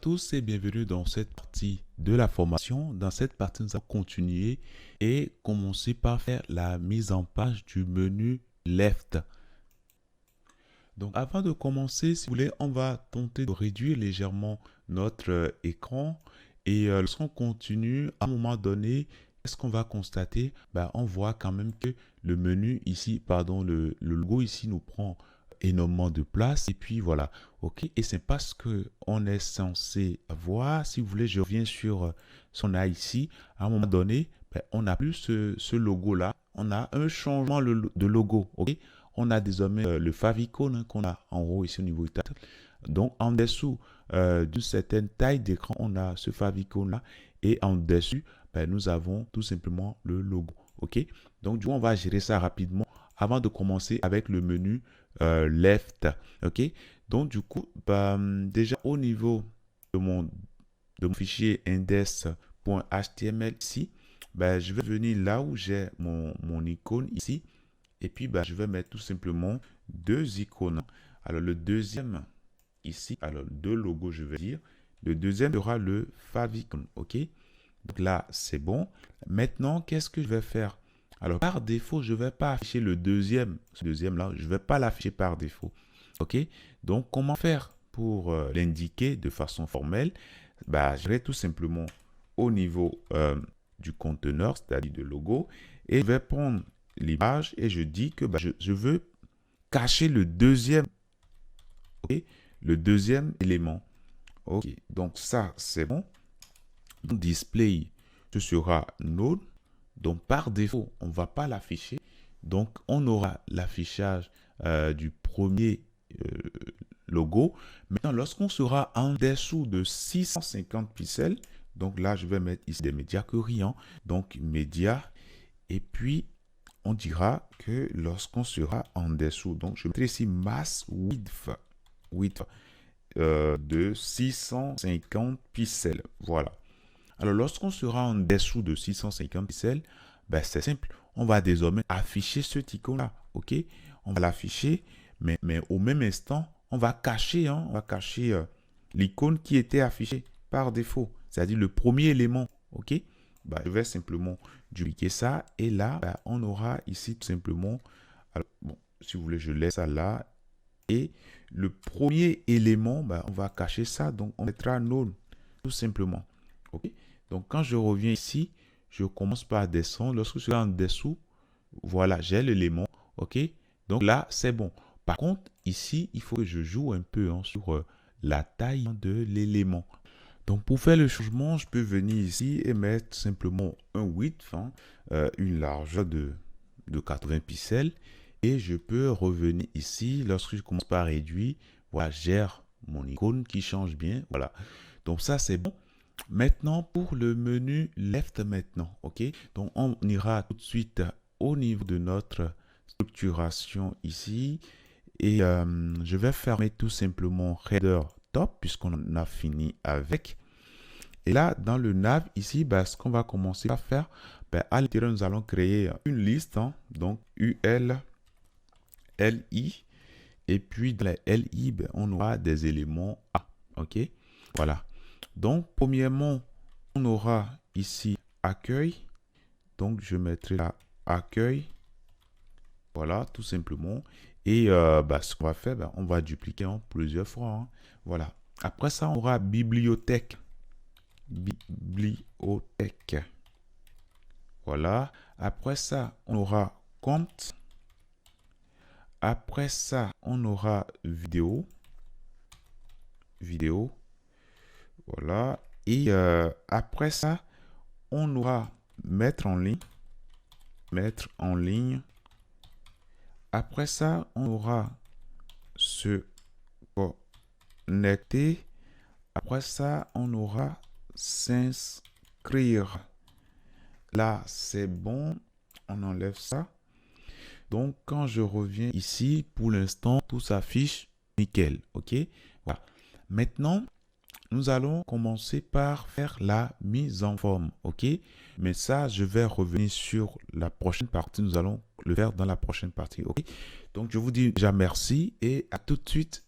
tous et bienvenue dans cette partie de la formation. Dans cette partie, nous allons continuer et commencer par faire la mise en page du menu Left. Donc avant de commencer, si vous voulez, on va tenter de réduire légèrement notre écran et lorsqu'on continue, à un moment donné, qu'est-ce qu'on va constater? On voit quand même que le menu ici, pardon, le logo ici nous prend énormément de place et puis voilà, ok, et c'est pas ce que on est censé avoir. Si vous voulez, je reviens sur ce qu'on a ici. À un moment donné, on n'a plus ce logo là, on a un changement de logo, ok. On a désormais le favicon qu'on a en haut ici au niveau du titre. Donc en dessous d'une certaine taille d'écran, on a ce favicon là et en dessus, nous avons tout simplement le logo, ok. Donc du coup, on va gérer ça rapidement avant de commencer avec le menu left, ok. Donc du coup, déjà au niveau de mon fichier index.html ici, je vais venir là où j'ai mon icône ici et puis je vais mettre tout simplement deux icônes. Alors le deuxième ici, alors deux logos je vais dire, le deuxième sera le favicon, ok. Donc là c'est bon. Maintenant qu'est-ce que je vais faire? Alors, par défaut, je ne vais pas afficher le deuxième. Ce deuxième-là, je ne vais pas l'afficher par défaut. OK? Donc, comment faire pour l'indiquer de façon formelle? Je vais tout simplement au niveau du conteneur, c'est-à-dire de logo, et je vais prendre l'image et je dis que je veux cacher le deuxième, okay? Le deuxième élément. OK? Donc, ça, c'est bon. Donc, display, ce sera node. Donc, par défaut, on ne va pas l'afficher. Donc, on aura l'affichage du premier logo. Maintenant, lorsqu'on sera en dessous de 650 pixels, donc là, je vais mettre ici des médias query, donc médias. Et puis, on dira que lorsqu'on sera en dessous, donc je mettrai ici mass width de 650 pixels. Voilà. Alors, lorsqu'on sera en dessous de 650 pixels, c'est simple. On va désormais afficher ce icône-là, ok? On va l'afficher, mais au même instant, on va cacher l'icône qui était affichée par défaut, c'est-à-dire le premier élément, ok? Je vais simplement dupliquer ça et là, on aura ici tout simplement, alors, bon, si vous voulez, je laisse ça là et le premier élément, on va cacher ça, donc on mettra none, tout simplement, ok? Donc, quand je reviens ici, je commence par descendre. Lorsque je suis en dessous, voilà, j'ai l'élément. OK? Donc là, c'est bon. Par contre, ici, il faut que je joue un peu sur la taille de l'élément. Donc, pour faire le changement, je peux venir ici et mettre simplement un width, une largeur de 80 pixels. Et je peux revenir ici. Lorsque je commence par réduire, voilà, gère mon icône qui change bien. Voilà. Donc, ça, c'est bon. Maintenant, pour le menu Left maintenant, ok? Donc, on ira tout de suite au niveau de notre structuration ici. Et je vais fermer tout simplement Header Top puisqu'on a fini avec. Et là, dans le nav ici, ce qu'on va commencer à faire, à l'intérieur, nous allons créer une liste. Donc, UL, LI. Et puis, dans la LI, on aura des éléments A. Ok? Voilà. Donc, premièrement, on aura ici accueil. Donc, je mettrai là accueil. Voilà, tout simplement. Et ce qu'on va faire, on va dupliquer plusieurs fois. Voilà. Après ça, on aura bibliothèque. Bibliothèque. Voilà. Après ça, on aura compte. Après ça, on aura vidéo. Vidéo. Voilà. Et après ça, on aura mettre en ligne. Mettre en ligne. Après ça, on aura se connecter. Après ça, on aura s'inscrire. Là, c'est bon. On enlève ça. Donc, quand je reviens ici, pour l'instant, tout s'affiche nickel. OK? Voilà. Maintenant, nous allons commencer par faire la mise en forme, ok? Mais ça, je vais revenir sur la prochaine partie. Nous allons le faire dans la prochaine partie, ok? Donc, je vous dis déjà merci et à tout de suite